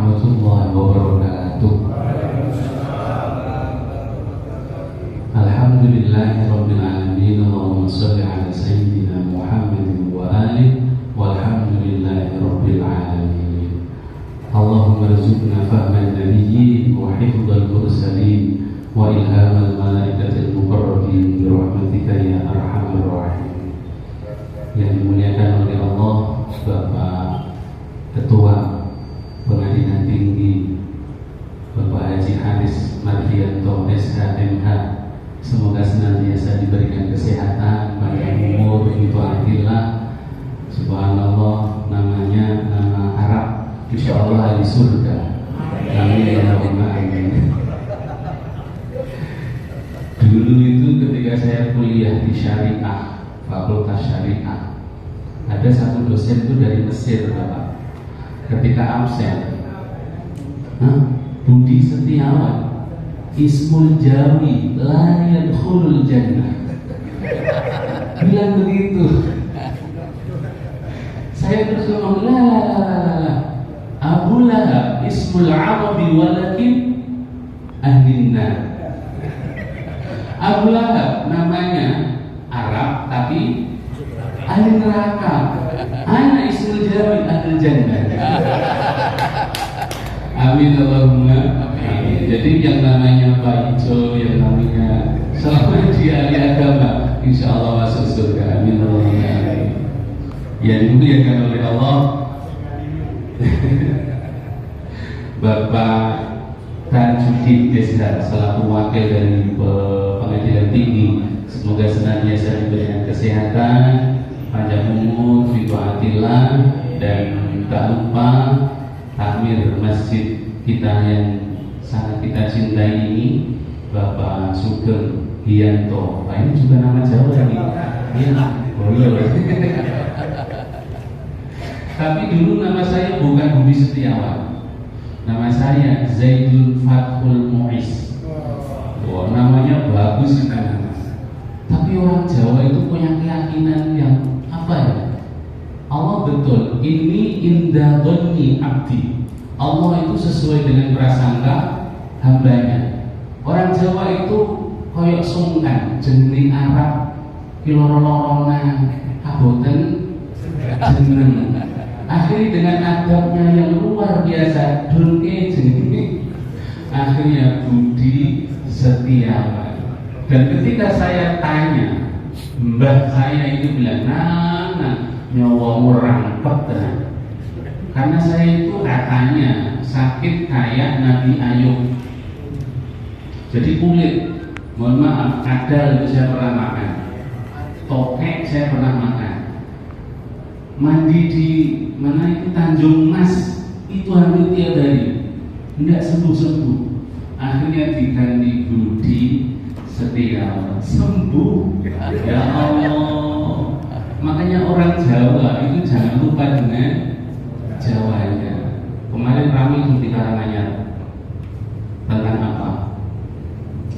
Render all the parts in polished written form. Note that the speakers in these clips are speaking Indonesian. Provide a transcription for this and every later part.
warahmatullahi wabarakatuh. Alhamdulillahirabbil alamin. Allahumma shalli ala sayyidina Muhammadin wa alihi walhamdulillahirabbil alamin. Allahumma rzuqna fahman nabiyyin wa hifdzal mursalin wa ilhamal malaikatil muqarrabin bi rahmatika ya arhamar rahimin. Yang dimuliakan oleh Allah, Bapak Ketua Pengadilan Tinggi Bapak Haji Haris Mardianto SHMH, semoga senantiasa diberikan kesehatan, panjang umur, ridhoanillah. Subhanallah, namanya nama Arab, insya Allah di surga. Amin ya rabbal alamin. Dulu itu ketika saya kuliah di Syariah, Fakultas Syariah, ada satu dosen itu dari Mesir, Bapak. Ketika absen, Budi Setiawan, Ismul Jawi la yadkhulul jannah, bilang begitu. Saya terus ngomong, la Abu Lahab Ismul Arabi walakin ahlin nar. Abu Lahab namanya Arab tapi ahli neraka. Ana Ismul Jawi ahli jannah. Amin Allahumma amin. Jadi yang namanya Pak Ijo, yang namanya selama dia ahli agama, insya Allah masuk surga. Amin Allahumma amin. Yang dimuliakan oleh Allah, Bapak Tajuddin Desa selaku wakil dari Pengadilan Tinggi, semoga senantiasa diberikan kesehatan, panjang umur, ridhoanillah, dan tak lupa takmir masjid kita yang sangat kita cintai ini, Bapak Sugeng Hianto. Pak ini juga nama Jawa nih. Iya, boleh. Tapi dulu nama saya bukan Budi Setiawan. Nama saya Zaidul Fathul Muiz. Wah, namanya bagus kan. Tapi orang Jawa itu punya keyakinan yang apa ya? Allah betul, ini indah dhanni abdi. Allah itu sesuai dengan prasangka hambanya. Orang Jawa itu koyok sungkan, jeneng Arab, kiloro-loronan, kaboten jeneng. Akhirnya dengan adabnya yang luar biasa, dunke jenenge, akhirnya Budi Setiawan. Dan ketika saya tanya, mbah saya itu bilang, nah nyawamu rangkep tenang. Karena saya itu katanya sakit kayak Nabi Ayub. Jadi kulit, mohon maaf, kadal itu saya pernah makan, tokek saya pernah makan, mandi di mana itu Tanjung Mas itu hampir tiap hari, tidak sembuh-sembuh. Akhirnya diganti Budi Setiawan, sembuh. Ya Allah. Makanya orang Jawa itu jangan lupa dengan Jawanya. Kemarin ramai itu di Karanganyar tentang apa?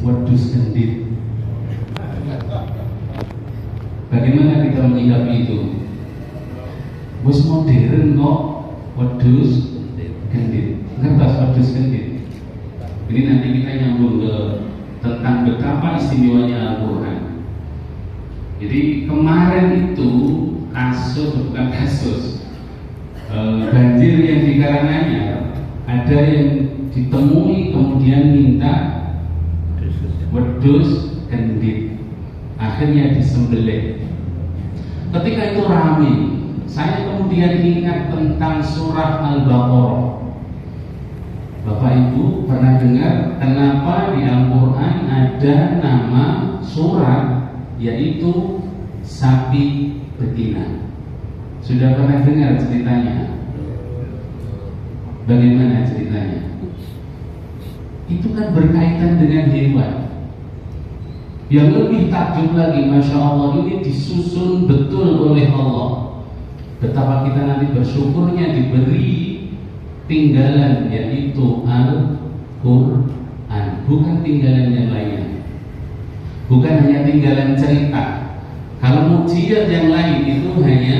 Wedus gendit. Bagaimana kita menyikapi itu? Bus modern kok wedus gendit. Ngertos wedus gendit? Ini nanti kita nyambung ke tentang betapa istimewanya Al-Quran. Jadi kemarin itu bukan kasus banjir yang di Karanganyar, ada yang ditemui kemudian minta wedus gendit, akhirnya disembelih. Ketika itu ramai, saya kemudian ingat tentang surah Al-Baqarah. Bapak Ibu pernah dengar kenapa di Al-Quran ada nama surat yaitu sapi betina? Sudah pernah dengar ceritanya? Bagaimana ceritanya? Itu kan berkaitan dengan hewan. Yang lebih takjub lagi, Masya Allah, ini disusun betul oleh Allah. Betapa kita nanti bersyukurnya diberi tinggalan yaitu Al-Quran, bukan tinggalan yang lainnya, bukan hanya tinggalan cerita. Kalau mukjizat yang lain itu hanya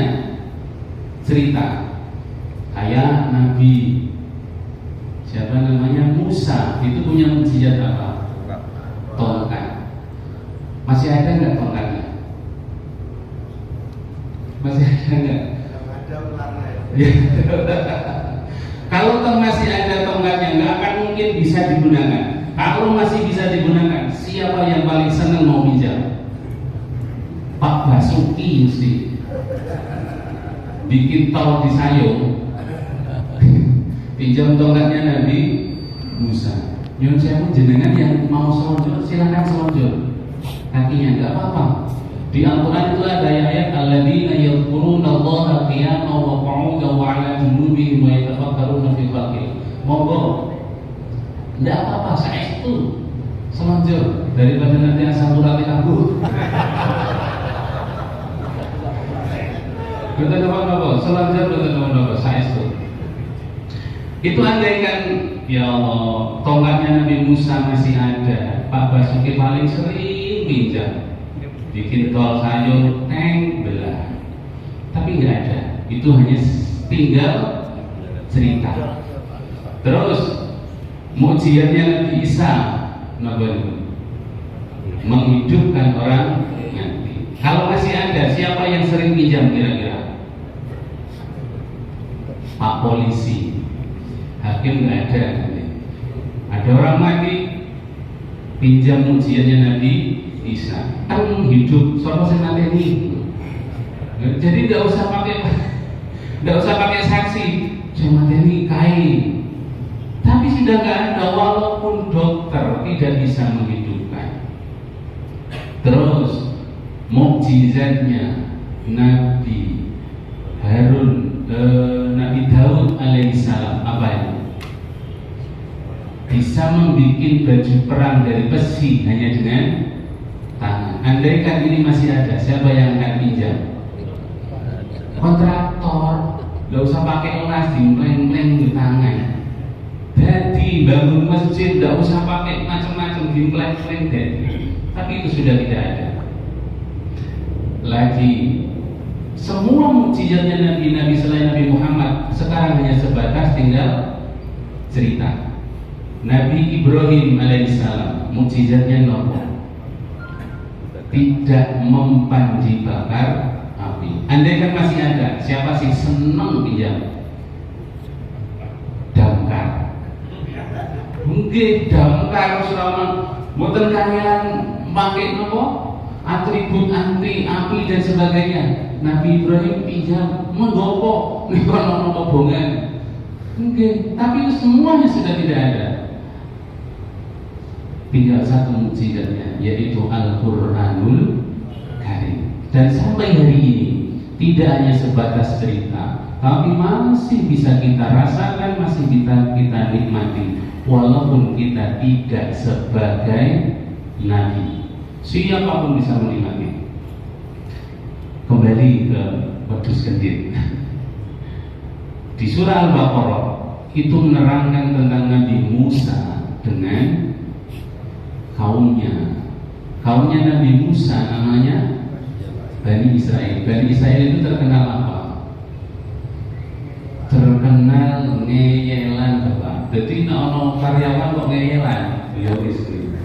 cerita, kayak Nabi siapa namanya Musa itu punya mukjizat apa? Tongkat. Masih ada nggak tongkatnya? Masih ada nggak? Kalau masih ada tongkatnya, nggak akan mungkin bisa digunakan. Kalau masih bisa digunakan, siapa yang paling senang mau pinjam? Pak Basuki mesti bikin tol di Sayung, pinjam tongkatnya Nabi Musa. Nyun sewu jenengan yang mau selonjor silakan selonjor, kakinya nggak apa-apa. Di Al-Quran itu ada ayat alladzina yadhkurunallaha qiyaman wa qu'udan wa 'ala junubihim wa yatafakkaruna fil khalqi. Monggo, nggak apa-apa, saestu selonjor daripada nanti asal urate kabur. Betul apa-apa, selonjor betul apa-apa, saestu. Itu andaikan ya Allah, tongkatnya Nabi Musa masih ada, Pak Basuki paling sering pinjam. Bikin tol sayur, tank belah, tapi nggak ada. Itu hanya tinggal cerita. Terus mukjizatnya Nabi Isa, menghidupkan orang mati. Kalau masih ada, siapa yang sering pinjam kira-kira? Pak polisi, hakim nggak ada. Ada orang mati, pinjam mukjizatnya Nabi Isa, kan hidup soal senateni. Jadi nggak usah pakai saksi, senateni kain. Tapi sudah nggak ada, walaupun dokter tidak bisa menghidupkan. Terus mukjizatnya Nabi Harun, Nabi Daud alaihissalam apa itu? Bisa membuat baju perang dari besi hanya dengan tangan. Andaikan ini masih ada, siapa yang akan pinjam? Kontraktor, nggak usah pakai emas, dimpleng-pleng di tangan. Jadi bangun masjid nggak usah pakai macam-macam, dimpleng-pleng jadi. Tapi itu sudah tidak ada lagi. Semua mukjizatnya Nabi-Nabi selain Nabi Muhammad sekarang hanya sebatas tinggal cerita. Nabi Ibrahim alaihissalam mukjizatnya nopo? Tidak mempan dibakar api. Andaikan masih ada, siapa sih senang pinjam? Damkar. Mungkin damkar selama buatan kangelan pakai nopo? Atribut anti api dan sebagainya. Nabi Ibrahim pinjam menggopo nopo bongan. Mungkin, tapi semuanya sudah tidak ada. Tinggal satu mukjizatnya, yaitu Al-Quranul Karim. Dan sampai hari ini tidak hanya sebatas cerita, tapi masih bisa kita rasakan, masih kita nikmati, walaupun kita tidak sebagai nabi. Siapapun bisa menikmati. Kembali ke wedhus kendit. Di surah Al-Baqarah itu menerangkan tentang Nabi Musa dengan kaumnya Nabi Musa, namanya Bani Israel. Bani Israel itu terkenal apa? Terkenal ngeyelan, Bapak. Jadi ono karyawan kok ngeyelan, ya wis kuwi.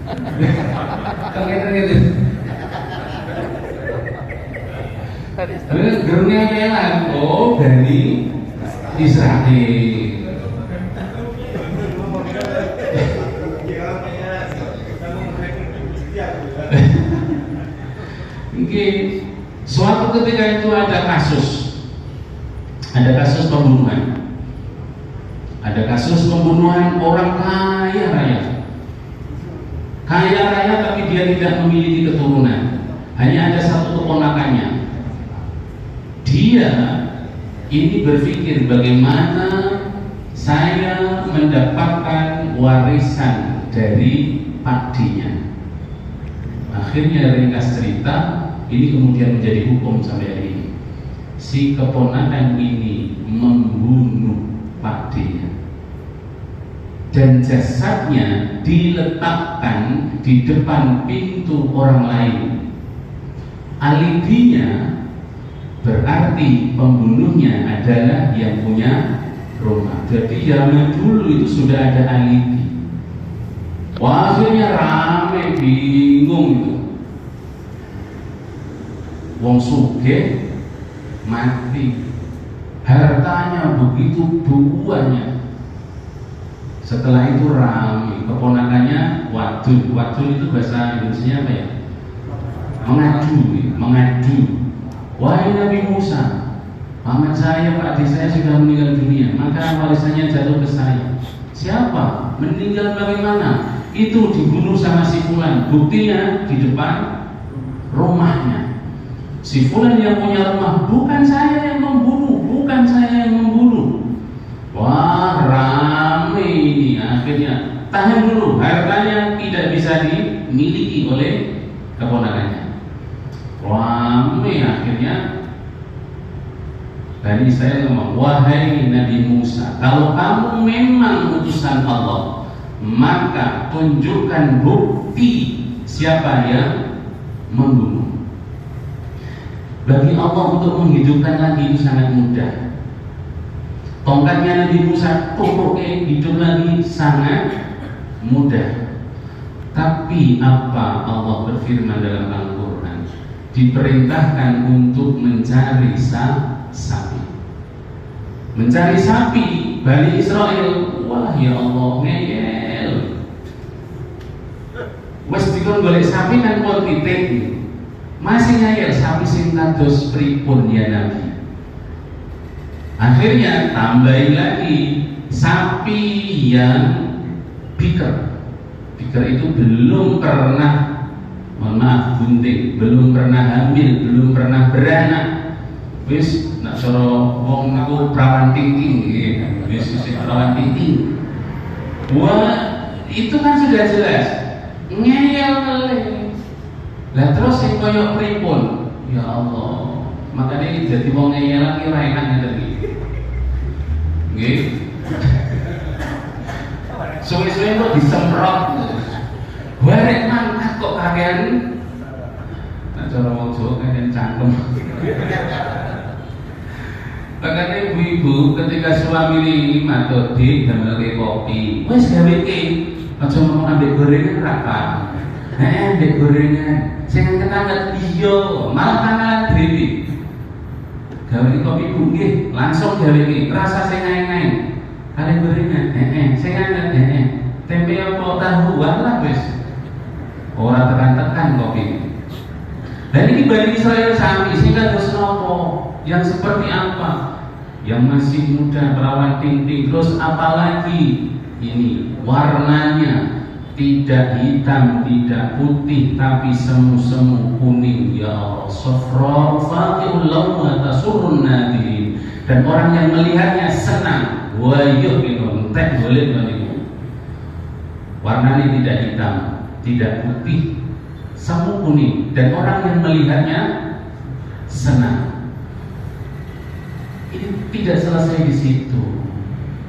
Terus gerungnya ngeyelan, oh Bani Israel. Mungkin suatu ketika itu ada kasus pembunuhan, orang kaya raya tapi dia tidak memiliki keturunan, hanya ada satu keponakannya. Dia ini berpikir bagaimana saya mendapatkan warisan dari pakdinya. Akhirnya ringkas cerita, ini kemudian menjadi hukum sampai hari ini. Si keponakan ini membunuh pakdinya, dan jasadnya diletakkan di depan pintu orang lain. Alibinya berarti pembunuhnya adalah yang punya rumah. Jadi zaman dulu itu sudah ada alibi. Wah, akhirnya rame, bingung itu. Wong sugih mati, hartanya begitu banyak. Setelah itu rame, keponakannya wadul. Wadul itu bahasa Indonesia apa ya? Mengadu. Wahai Nabi Musa, paman saya, Pak adik saya sudah meninggal dunia, maka warisannya jatuh ke saya. Siapa? Meninggal bagaimana? Itu dibunuh sama si fulan. Buktinya di depan rumahnya. Si fulan yang punya rumah, bukan saya yang membunuh. Wah, rame ini. Akhirnya tahan dulu, hartanya tidak bisa dimiliki oleh keponakannya. Rame akhirnya. Tadi saya ngomong, wahai Nabi Musa, kalau kamu memang utusan Allah, maka tunjukkan bukti siapa yang membunuh. Bagi Allah untuk menghidupkan lagi itu sangat mudah. Tongkatnya Nabi Musa tumpuknya hidup lagi sangat mudah. Tapi apa Allah berfirman dalam Al-Quran? Diperintahkan untuk mencari sapi. Mencari sapi Bani Israel. Wah ya Allah, ngeyel. Wes dikon golek sapi kan kon titik. Masih ngeyel sapi sing kados pripun ya Nabi. Akhirnya tambahin lagi sapi yang biker. Biker itu belum pernah, mohon maaf, bunting, belum pernah hamil, belum pernah beranak. Wis nak soro wong aku perawan tingting, wis perawan tingting. Wah, itu kan sudah jelas ngeyel kali. Lah terus sing koyo pripun? Ya Allah, makanya jadi wong ngeyel ki ora enak ngene. Nggih. Suwe-suwe kok disemprot. Barek mangkat kok kakean. Nek cara wong Jawa kakean cangkem. Makanya ibu-ibu ketika suami ini matur di damelke kopi, wis gawe ki. Aja ngomong ambek gorengan ra Pak. Ambek gorengan. Sing kenangan iya, malah kangen dhewe. Gawe kopi Bu nggih, langsung gawe iki. Rasa sing aeng-aeng. Kali gorengan, sing anget, tempe apa tahu lah wis. Ora tekan-tekan kopi. Dan ini Bani Israil sami sehingga terus nopo yang seperti apa? Yang masih muda, perawan tingting, terus apalagi ini warnanya tidak hitam, tidak putih, tapi semu-semu kuning. Ya Allah, safra faqi'ul lawn tasurrun nadirin. Dan orang yang melihatnya senang. Wayuh minum teh boleh menipu. Warnanya tidak hitam, tidak putih, semu kuning, dan orang yang melihatnya senang. Ini tidak selesai di situ.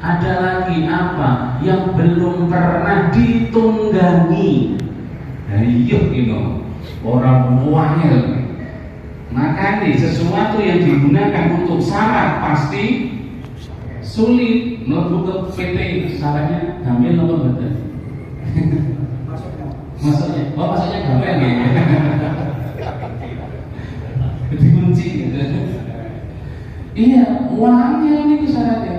Ada lagi apa yang belum pernah ditunggangi? Ayo ini orang wangil. Makanya sesuatu yang digunakan untuk syarat pasti sulit. Melebu ke PT syaratnya gampil nomor betul. Maksudnya gampil ya. Dikunci gitu. Iya, uangnya ini syaratnya.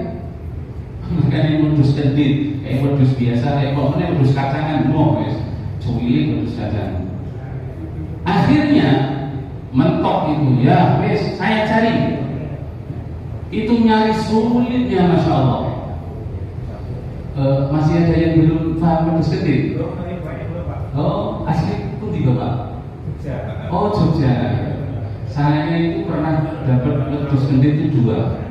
Makanya modus kredit, kayak modus biasa, kayak pokoknya modus kacangan, mau guys, cuili modus kacangan. Akhirnya mentok itu, ya wes saya cari. Itu nyari sulitnya, masya Allah. Masih ada yang belum paham modus kredit? Oh, asli itu di Bapak? Oh, Jogja. Saya itu pernah dapat modus kredit itu 2.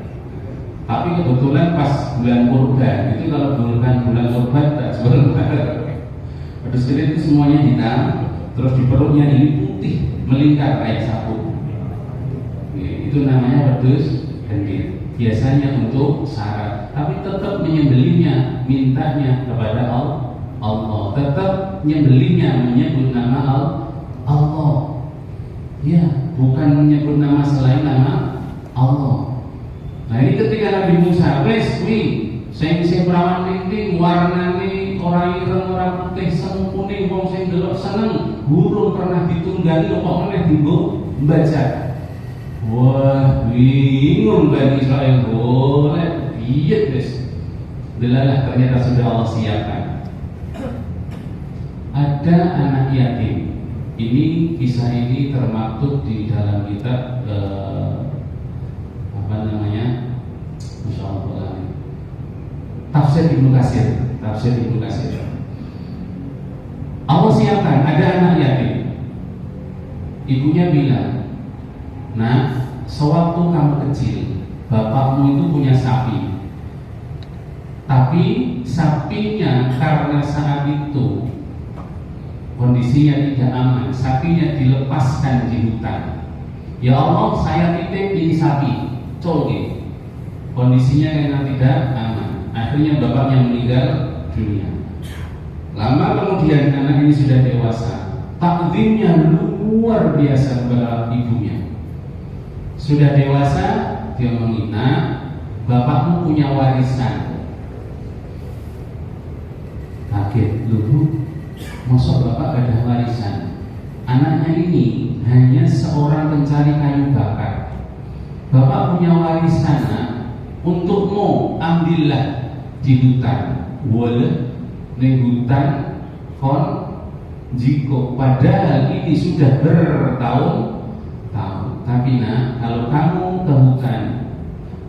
Tapi kebetulan pas bulan kurban, itu kalau bulan kurban tak jual barang. Modus kredit itu semuanya hitam, terus di perutnya ini putih, melingkar kayak sapu. Itu namanya modus kredit. Biasanya untuk syarat, tapi tetap menyembelihnya, mintanya kepada Allah. Tetap menyembelihnya menyebut nama Allah. Ya, bukan menyebut nama selain nama Allah. Nah ini ketika Nabi Musa wis kuwi sing perawan linting warnane ora ireng ora putih semu kuning wong sing delok seneng burung pernah ditunggangi kok meneh dienggo membaca. Wah bingung Bani Israil boleh piye wis delalah ternyata sudah Allah siapkan. Ada anak yatim. Ini kisah ini termaktub di dalam kitab Masya Allah, Tafsir Ibnu Katsir. Allah siapkan ada anak yatim. Ibunya bilang, nah, sewaktu kamu kecil, bapakmu itu punya sapi. Tapi sapinya karena saat itu kondisinya tidak aman, sapinya dilepaskan di hutan. Ya Allah, saya titip ini sapi, colge. Kondisinya karena tidak aman. Akhirnya bapaknya meninggal dunia. Lama kemudian anak ini sudah dewasa. Takdimnya luar biasa kepada ibunya. Sudah dewasa, dia menghina, bapakmu punya warisan. Kaget, lu masuk bapak ada warisan. Anaknya ini hanya seorang pencari kayu bakar. Bapak punya warisan, untukmu ambillah di hutan. Boleh di hutan kon jiko. Padahal ini sudah bertahun-tahun. Tapi kalau kamu ke hutan,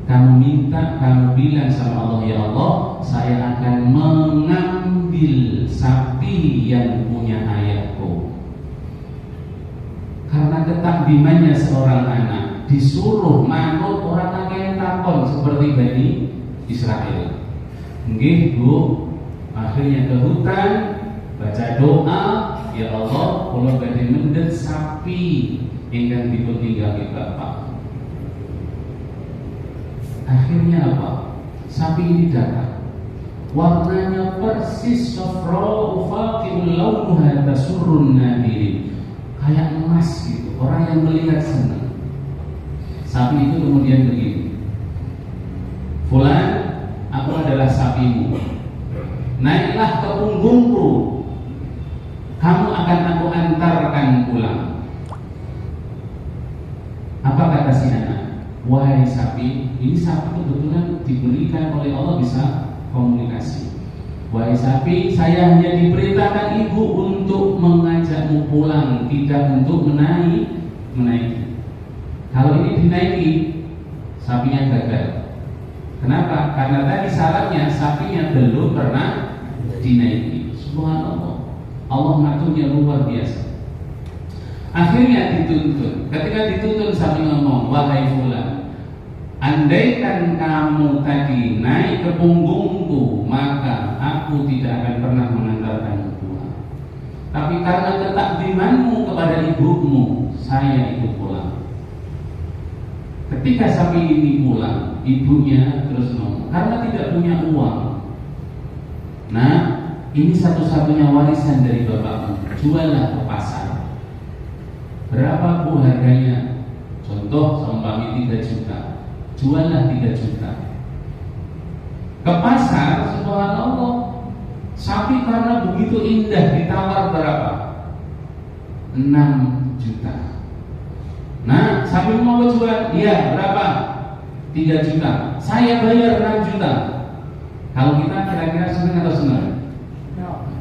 kamu minta, kamu bilang sama Allah, ya Allah, saya akan mengambil sapi yang punya ayahku. Karena ketakdimannya seorang anak disuruh manut orang akeh takon seperti Bani Israel. Nggih, Bu. Akhirnya ke hutan, baca doa, ya Allah, kula badhe mendhet sapi ingkang dipun tinggali Bapak. Akhirnya apa? Sapi ini datang. Warnanya persis safra'u faqi'ul launuha tasurrun nadirin. Kayak emas gitu. Orang yang melihat senang. Sapi itu kemudian begini. Fulan, aku adalah sapimu. Naiklah ke punggungku. Kamu akan aku antarkan pulang. Apa kata si anak? Wahai sapi, ini sapi kebetulan diberikan oleh Allah bisa komunikasi. Wahai sapi, saya hanya diperintahkan ibu untuk mengajakmu pulang, tidak untuk menaiki. Kalau ini dinaiki, sapinya gagal. Kenapa? Karena tadi syaratnya sapinya belum pernah dinaiki. Subhanallah, Allah ngaturnya luar biasa. Akhirnya dituntun. Ketika dituntun sapi ngomong, wahai fulan, andaikan kamu tadi naik ke punggungku, maka aku tidak akan pernah mengantarkanmu pulang. Tapi karena ketakdimanmu kepada ibumu, saya ikut pulang. Ketika sapi ini pulang, ibunya terus ngomong, karena tidak punya uang. Nah, ini satu-satunya warisan dari bapakmu, juallah ke pasar. Berapa Bu harganya? Contoh seumpama 3 juta, juallah 3 juta. Ke pasar, subhanallah, sapi karena begitu indah ditawar berapa? 6 juta. Nah, sapi mau jual, iya berapa? 3 juta. Saya bayar 6 juta. Kalau kita kira-kira senang atau senang?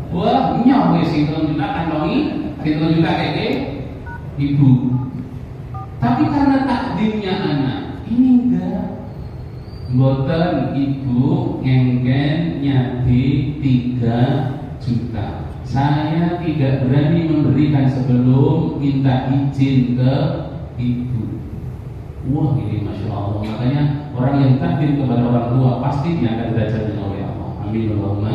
Wah, nyoh wis 3 juta kantongi, 3 juta kayak ibu. Tapi karena takdirnya anak, ini enggak. Mboten ibu ngengken nyati 3 juta. Saya tidak berani memberikan sebelum minta izin ke ibu. Wah, ini masya Allah. Makanya orang yang takdir kepada orang tua pasti diangkat derajatnya oleh Allah. Amin Allahumma.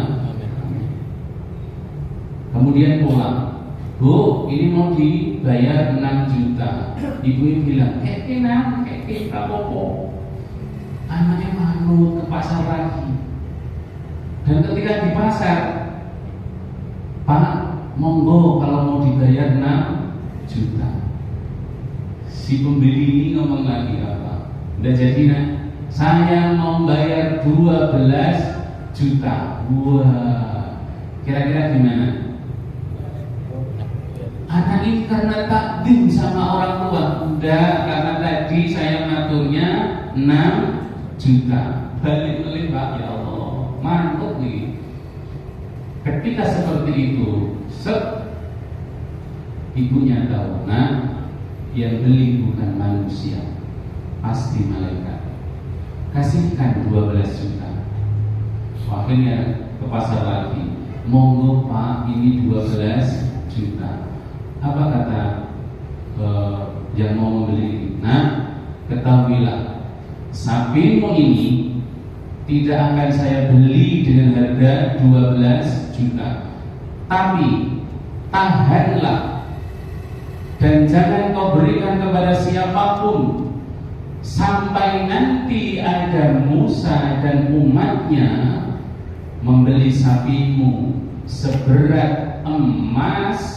Kemudian pulang. Bu, ini mau dibayar 6 juta. Ibunya bilang, keke apa-apa. Anaknya manut ke pasar lagi. Dan ketika di pasar, Pak, monggo kalau mau dibayar 6 juta. Si pembeli ini ngomong lagi apa? Udah jadi nak, saya mau bayar 12 juta. Wah, kira-kira gimana? Anak ini karena takdim sama orang tua. Udah, karena tadi saya ngaturnya 6 juta. Balik melihat, ya Allah, mantap nih. Ketika seperti itu, ibunya tahu, nah, yang beli bukan manusia, pasti malaikat. Kasihkan 12 juta. Akhirnya ke pasar lagi. Monggo Pak, ini 12 juta. Apa kata yang mau membeli? Nah, ketahuilah, sapimu ini tidak akan saya beli dengan harga 12 juta. Tapi tahanlah dan jangan kau berikan kepada siapapun sampai nanti ada Musa dan umatnya membeli sapimu seberat emas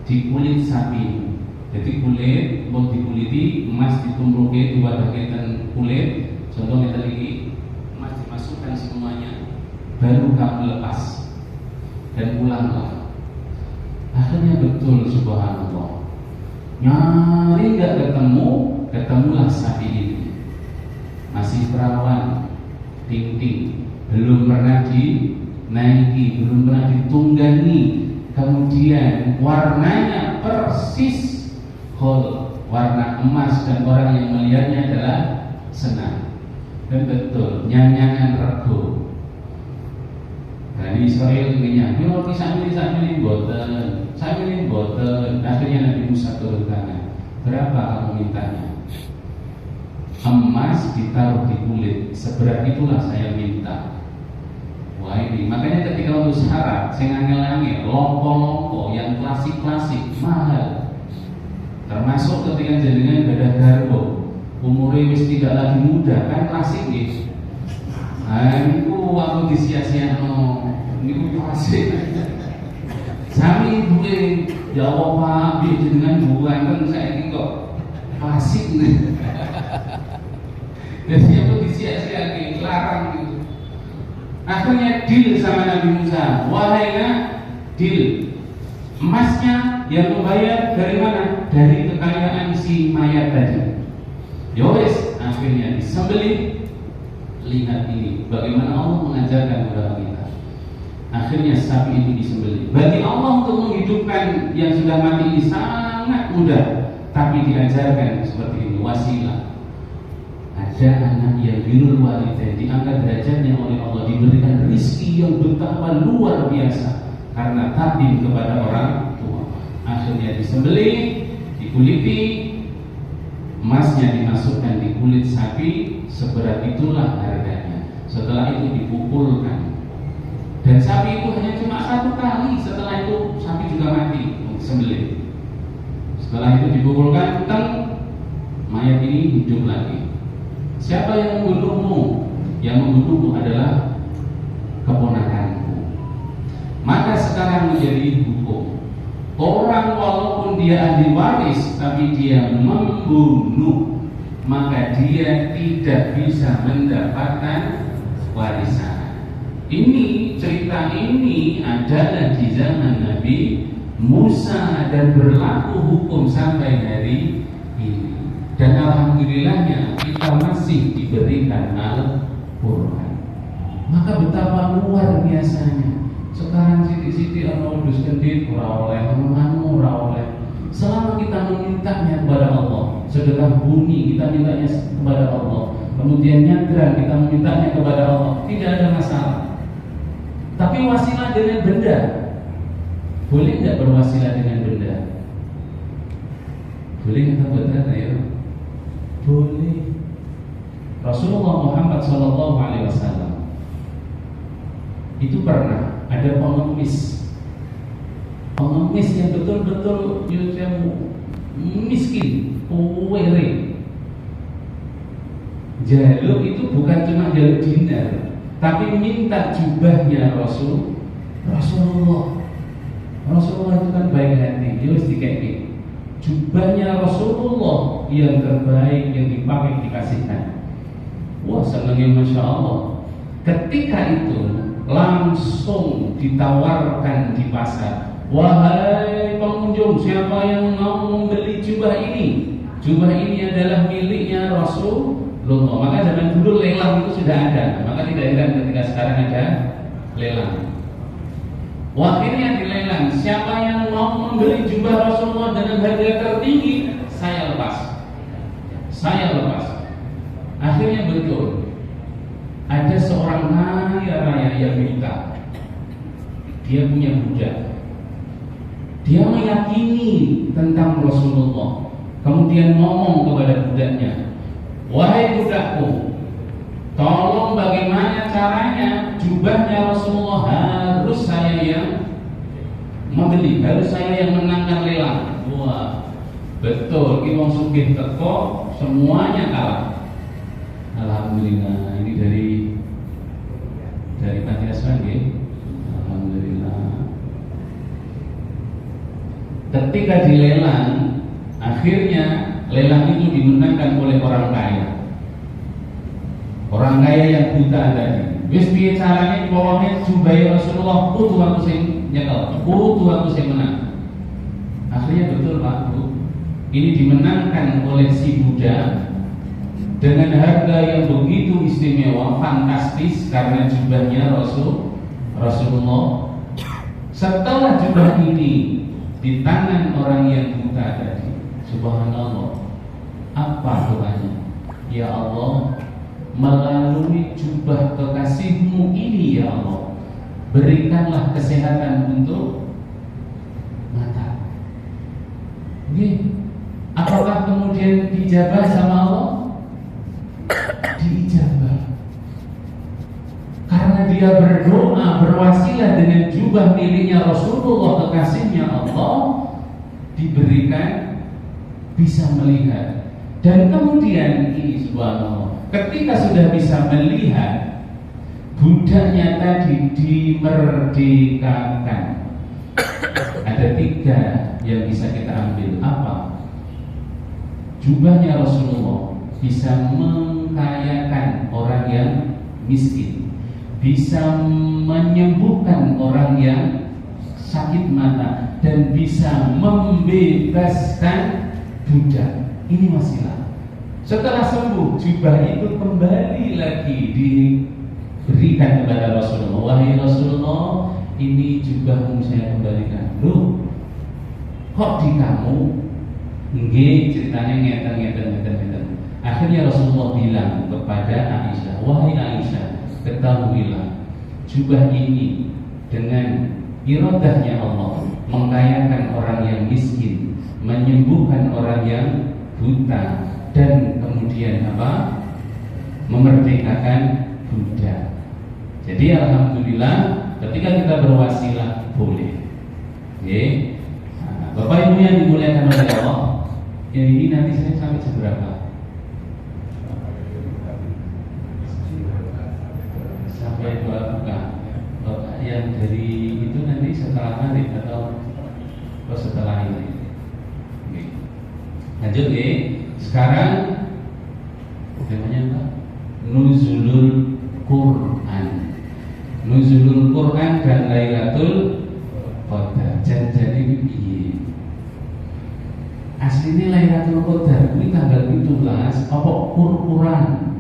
di kulit sapimu. Jadi kulit mau dikuliti, emas ditumpulke diwadahi kulit. Contohnya tadi emas dimasukkan semuanya, baru kamu lepas dan pulanglah. Akhirnya betul, subhanallah, nyari nggak ketemu, ketemulah sapi ini. Masih perawan, ting-ting, belum pernah dinaiki, belum pernah ditunggangi. Kemudian warnanya persis gold, warna emas, dan orang yang melihatnya adalah senang. Dan betul, nyanyangan rego. Bani Israel ngenyak, yo bisa milih boten. Akhirnya Nabi Musa turun tangan. Berapa kamu mintanya? Emas ditaruh di kulit, seberat itulah saya minta. Wah ini, makanya ketika untuk syarat, saya ngangel-ngangel, lompo-lompo yang klasik-klasik, mahal. Termasuk ketika jenengan gada garbo, umurnya wis tidak lagi muda, kan klasik nih. Nah, ini aku disia-siano, ini klasik. Sami boleh jawab Pak, bi jenengan bukan kan saya ini kok klasik nih. Jadi aku disia-siano, larang gitu. Akhirnya deal sama Nabi Musa. Wahai deal, emasnya yang membayar dari mana? Dari kekayaan si mayat tadi. Yowes, akhirnya disembelih. Lihat ini, bagaimana Allah mengajarkan kepada kita. Akhirnya sapi ini disembelih. Bagi Allah untuk menghidupkan yang sudah mati ini sangat mudah, tapi diajarkan seperti ini, wasilah. Ada anak yang birrul walidain, diangkat derajatnya oleh Allah, diberikan rizki yang betapa luar biasa karena takdim kepada orang tua. Akhirnya disembelih, dikuliti, emasnya dimasukkan di kulit sapi, seberat itulah harganya. Setelah itu dipukulkan, dan sapi itu hanya cuma satu kali. Setelah itu sapi juga mati, disembelih. Setelah itu dipukulkan, mayat ini hidup lagi. Siapa yang membunuhmu? Yang membunuhmu adalah keponakanku. Maka sekarang menjadi hukum, orang walaupun dia ahli waris, tapi dia membunuh, maka dia tidak bisa mendapatkan warisan. Ini, cerita ini adalah di zaman Nabi Musa dan berlaku hukum sampai hari ini. Dan alhamdulillahnya kita masih diberikan Al-Quran. Maka betapa luar biasanya. Sekarang siti-siti modus kendit ora oleh, anu ora oleh. Selama kita memintanya kepada Allah, sedekah bumi kita mintanya kepada Allah, kemudian nyadran kita memintanya kepada Allah, tidak ada masalah. Tapi wasilah dengan benda, boleh tidak berwasilah dengan benda? Boleh kita buat kata ya? Boleh. Rasulullah Muhammad SAW itu pernah ada pengemis yang betul-betul miskin, uwere. Jaluk itu bukan cuma jaluk dinar, tapi minta jubahnya Rasulullah. Rasulullah itu kan baik hati, dia harus dikasih jubahnya Rasulullah yang terbaik yang dipakai dikasihkan. Wah, senangnya Masya Allah. Ketika itu langsung ditawarkan di pasar, wahai pengunjung, siapa yang mau membeli jubah ini? Jubah ini adalah miliknya Rasulullah. Maka zaman dulu lelang itu sudah ada. Maka tidak heran ketika sekarang ada lelang. Akhirnya dilelang, siapa yang mau membeli jubah Rasulullah dengan harga tertinggi, saya lepas. Saya lepas. Akhirnya betul, ada seorang kaya raya yang buta. Dia punya budak. Dia meyakini tentang Rasulullah. Kemudian ngomong kepada budaknya, wahai budakku, tolong bagaimana caranya jubahnya Rasulullah harus saya yang membeli, harus saya yang menangkan lelang. Wah, betul, ini wong sugih teko semuanya kalah. Alhamdulillah, ini dari Panti Asuhan ya. Alhamdulillah. Ketika dilelang, akhirnya lelang itu dimenangkan oleh orang kaya. Orang kaya yang buta tadi. Wis piye carane pokoknya jumbai Rasulullah kudu aku sing nyekel, kudu aku sing menang. Akhirnya betul Pak Bu, ini dimenangkan oleh si budak dengan harga yang begitu istimewa, fantastis karena jubahnya Rasulullah. Setelah jubah ini di tangan orang yang buta tadi, subhanallah, apa doanya? Ya Allah, melalui jubah kekasihmu ini ya Allah, berikanlah kesehatan untuk mata. Ini apakah kemudian dijabah sama Allah? Diijabah. Karena dia berdoa berwasilah dengan jubah miliknya Rasulullah, kekasihnya Allah, diberikan bisa melihat. Dan kemudian ini subhanallah, ketika sudah bisa melihat, budaknya tadi dimerdekakan. Ada 3 yang bisa kita ambil. Apa? Jubahnya Rasulullah bisa mengkayakan orang yang miskin, bisa menyembuhkan orang yang sakit mata, dan bisa membebaskan budak. Ini wasilah. Setelah sembuh, jubah itu kembali lagi diberikan kepada Rasulullah. Wahai Rasulullah, ini jubahmu saya kembalikan. Loh, kok di kamu? Nggih, ceritanya ngeten. Akhirnya Rasulullah bilang kepada Aisyah, wahai Aisyah, ketahuilah, jubah ini dengan iradahnya Allah mengkayakan orang yang miskin, menyembuhkan orang yang buta, dan kemudian apa? Memerdekakan budak. Jadi alhamdulillah ketika kita berwasilah boleh. Oke. Nah, Bapak Ibu yang dimuliakan oleh Allah, ya ini nanti saya sampai jam berapa? Sampai 2 buka. Yang dari itu nanti setelah maghrib atau setelah ini. Oke. Lanjut ya. Sekarang temanya apa? Nuzulul Quran. Nuzulul Quran dan Lailatul Qadar. Jadi piye? Aslinya Lailatul Qadar ini tanggal 17 apa Quran?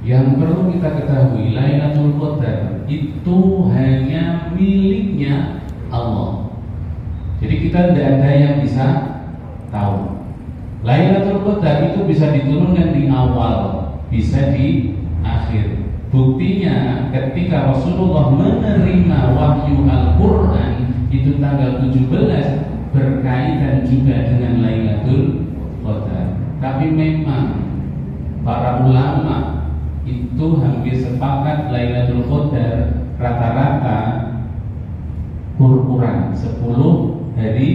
Yang perlu kita ketahui, Lailatul Qadar itu hanya miliknya Allah. Jadi kita tidak ada yang bisa tahu. Lailatul Qadar itu bisa diturunkan di awal, bisa di akhir. Buktinya ketika Rasulullah menerima wahyu Al-Quran itu tanggal 17 berkaitan juga dengan Lailatul Qadar. Tapi memang para ulama itu hampir sepakat Lailatul Qadar rata-rata Quran 10 hari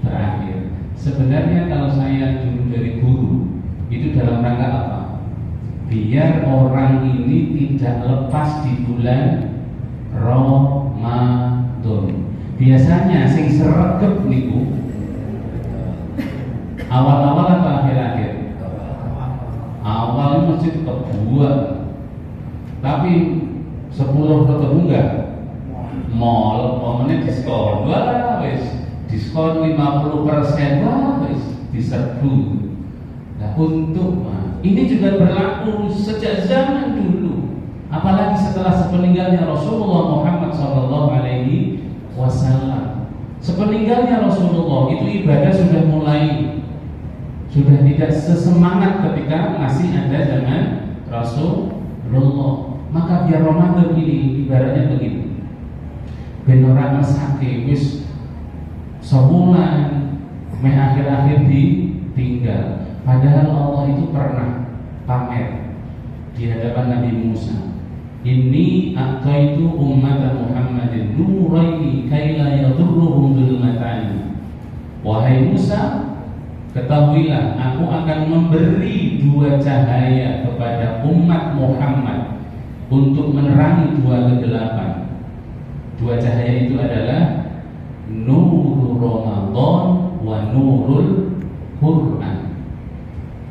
terakhir. Sebenarnya kalau saya dulu dari guru itu dalam rangka apa? Biar orang ini tidak lepas di bulan Ramadan. Biasanya sing sregep niku awal-awal atau akhir-akhir? Awal masjid kebuat, tapi 10 ketemu enggak? Mall, momennya diskon, wah wis diskon 50%, wah wis diserbu. Nah untuk ini juga berlaku sejak zaman dulu, apalagi setelah sepeninggalnya Rasulullah Muhammad SAW. Sepeninggalnya Rasulullah itu ibadah sudah tidak sesemangat ketika masih ada zaman Rasulullah. Maka biar Ramadan ini ibaratnya begitu, ben ora mesake wis sebulan akhir-akhir ditinggal. Padahal Allah itu pernah pamer di hadapan Nabi Musa, "Inni a'taitu ummata Muhammadin nuraini kaila yadurruhum dzulmatani." Wahai Musa, ketahuilah aku akan memberi 2 cahaya kepada umat Muhammad untuk menerangi 2 kegelapan. 2 cahaya itu adalah nurul Ramadan wa nurul Quran.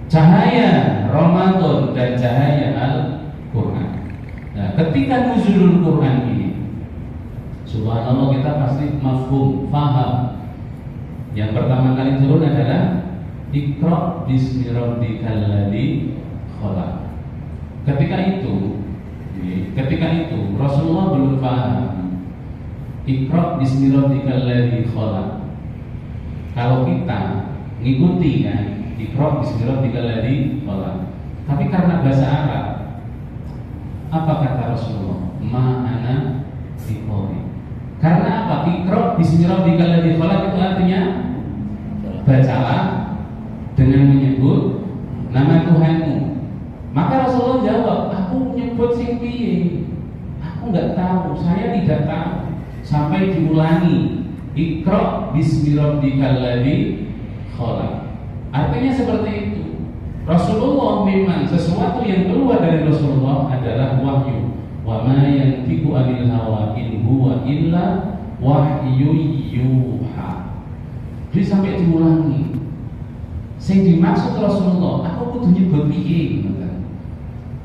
Cahaya Ramadan dan cahaya Al-Quran. Nah, ketika nuzulul Quran ini, subhanallah, kita pasti mafhum, paham. Yang pertama kali turun adalah Iqra bismi rabbikal ladzi khalaq. Ketika itu Rasulullah belum paham Iqra bismi rabbikal ladzi khalaq. Kalau kita ngikuti kan Iqra bismi rabbikal ladzi khalaq. Tapi karena bahasa Arab, apa kata Rasulullah? Ma ana biqari. Karena apa? Iqra bismi rabbikal ladzi khalaq itu artinya bacalah dengan menyebut nama Tuhanmu. Maka Rasulullah jawab, aku nyebut sing piye? Aku enggak tahu, saya tidak tahu. Sampai diulangi, Iqra bismi rabbikal ladzi khalaq. Artinya seperti itu. Rasulullah memang sesuatu yang keluar dari Rasulullah adalah wahyu. Wa ma yantiqu anil hawa in huwa illa wahyu yuha. Jadi sampai diulangi. Sing dimaksud Rasulullah, aku kudu nyebut piye?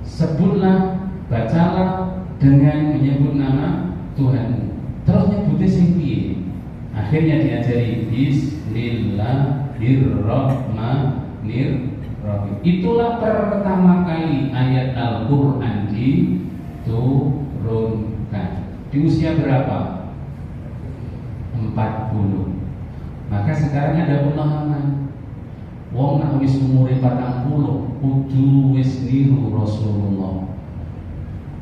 Sebutlah, bacalah dengan menyebut nama Tuhanmu. Terus nyebutnya sing piye? Akhirnya diajari Bismillahirrahmanirrahim. Itulah pertama kali ayat Al-Quran diturunkan. Di usia berapa? 40. Maka sekarang ada pemahaman, wong nak wis umure 40 kudu wis niru Rasulullah.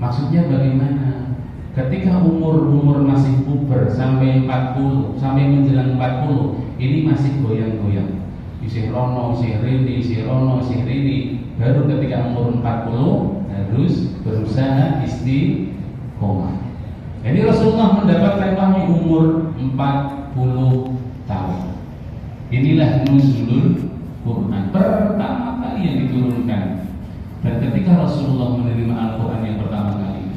Maksudnya bagaimana? Ketika umur masih puber sampai 40, sampai menjelang 40, ini masih goyang-goyang. Isih rono, isih rini, isih rono, isih rini. Baru ketika umur 40 harus berusaha istiqomah. Jadi Rasulullah mendapatkan wahyu umur 40 tahun. Inilah nuzulul Quran pertama kali yang diturunkan. Dan ketika Rasulullah menerima Al-Quran yang pertama kali,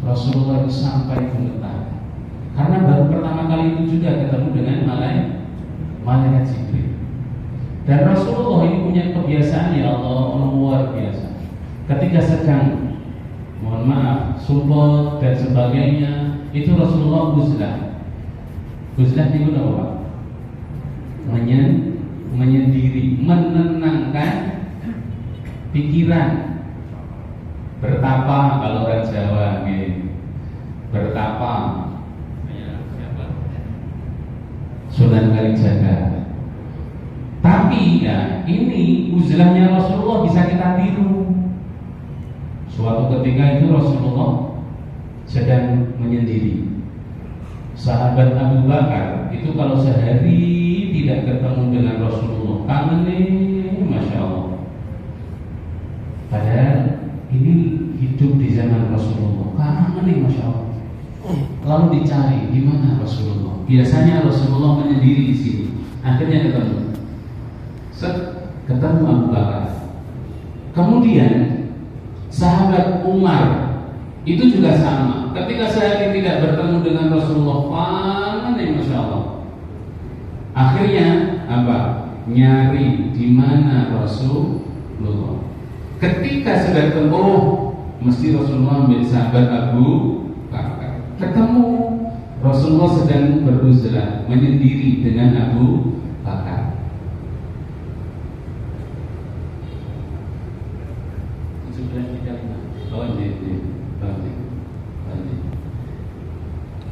Rasulullah itu sampai gemetar, karena baru pertama kali itu juga ketemu dengan malaikat Jibril. Dan Rasulullah ini punya kebiasaan, ya Allah, luar biasa. Ketika sedang, mohon maaf, sumpah dan sebagainya, itu Rasulullah uzlah. Uzlah itu apa? Menyendiri, menenangkan pikiran. Bertapa kalau orang Jawa, bertapa. Sunan Kalijaga. Tapi ya ini uzlahnya Rasulullah bisa kita tiru. Suatu ketika itu Rasulullah sedang menyendiri. Sahabat Abu Bakar itu kalau sehari tidak ketemu dengan Rasulullah, kangen nih, Masya Allah. Padahal ini hidup di zaman Rasulullah, kangen nih, Masya Allah. Lalu dicari di mana Rasulullah. Biasanya Rasulullah menyendiri di sini. Akhirnya ketemu Abu Bakar. Kemudian sahabat Umar itu juga sama. Ketika sehari tidak bertemu dengan Rasulullah, kangen nih, Masya Allah. Akhirnya apa? Nyari di mana Rasulullah. Ketika sudah ketemu, mesti Rasulullah ambil sahabat Abu Bakar. Ketemu Rasulullah sedang beruzlah, menyendiri dengan Abu Bakar.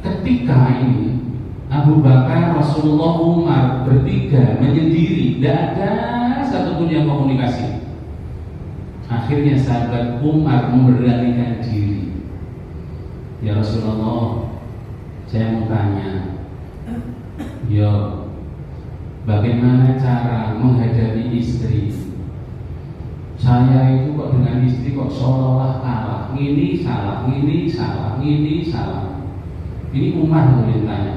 Ketika ini Abu Bakar, Rasulullah, Umar bertiga menyendiri, tidak ada satupun yang komunikasi. Akhirnya sahabat Umar memberanikan diri. Ya Rasulullah, saya mau tanya, yo, bagaimana cara menghadapi istri? Saya itu kok dengan istri kok seolah-olah kalah. Ini salah, ini salah, ini salah. Ini Umar yang tanya.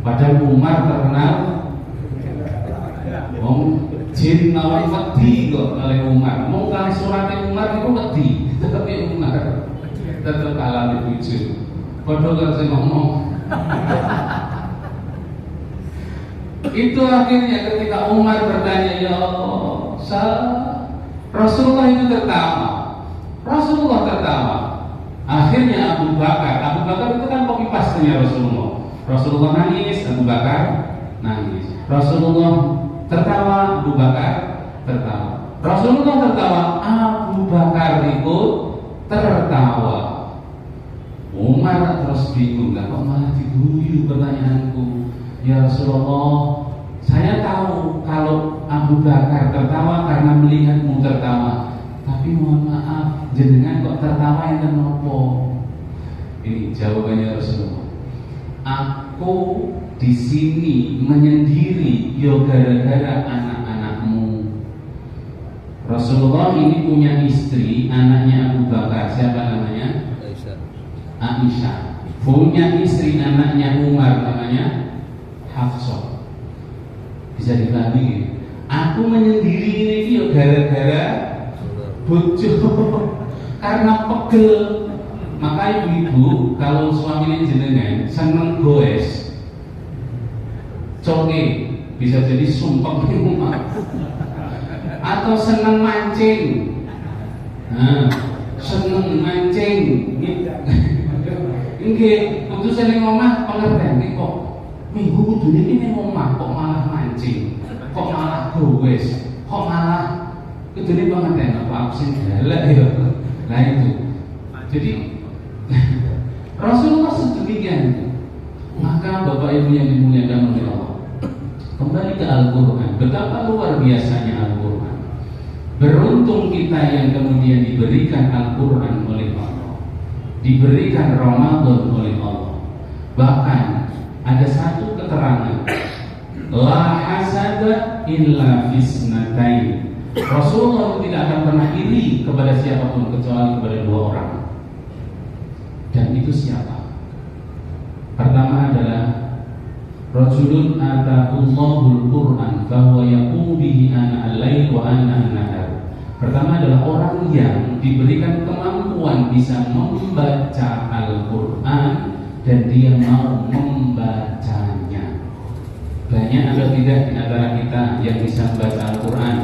Padahal Umar terkenal jin lawan wedi kok oleh Umar. Mau kali suratnya Umar itu wedi, tetapi Umar tetap kalah di bujuk. Padahal kan saya ngomong. Itu akhirnya ketika Umar bertanya, ya Allah, Rasulullah itu tertawa. Rasulullah tertawa. Akhirnya Abu Bakar itu kan copy paste-nya Rasulullah. Rasulullah nangis, Abu Bakar nangis. Rasulullah tertawa, Abu Bakar tertawa. Rasulullah tertawa, Abu Bakar ikut tertawa. Umar terus bingung, kok malah diguyu pertanyaanku. Ya Rasulullah, saya tahu kalau Abu Bakar tertawa karena melihatmu tertawa. Tapi mohon maaf, jenengan kok tertawa yang kenapa? Ini jawabannya Rasulullah. Aku di sini menyendiri yo gara-gara anak-anakmu. Rasulullah ini punya istri, anaknya Abu Bakar. Siapa namanya? Aisyah. Punya istri, anaknya Umar, namanya Hafsah. Bisa dipahami? Aku menyendiri ini yo gara-gara bojo, karena pegel. Maka ibu-ibu kalau suaminya jenengan seneng goes, coke, bisa jadi sumpah di rumah, atau seneng mancing. Nah, seneng mancing. Nggih, kudu seneng omah pengertian iki kok. Minggu kudune iki ning omah kok malah mancing, kok malah goes, kok malah kudune pengertian apa aku sing galak ya. Nah itu. Jadi Rasulullah sedemikian. Maka Bapak Ibu yang dimuliakan oleh Allah, kembali ke Al-Quran. Betapa luar biasanya Al-Quran. Beruntung kita yang kemudian diberikan Al-Quran oleh Allah, diberikan Ramadan oleh Allah. Bahkan ada satu keterangan, la hasada illa fisnatain. Rasulullah tidak akan pernah iri kepada siapapun kecuali kepada dua orang. Dan itu siapa? Pertama adalah rajulun ataahullahul Qur'an fahuwa yaqumu bihi ana al-lail wa ana an-nahar. Pertama adalah orang yang diberikan kemampuan bisa membaca Al-Qur'an dan dia mau membacanya. Banyak atau tidak di antara kita yang bisa membaca Al-Qur'an?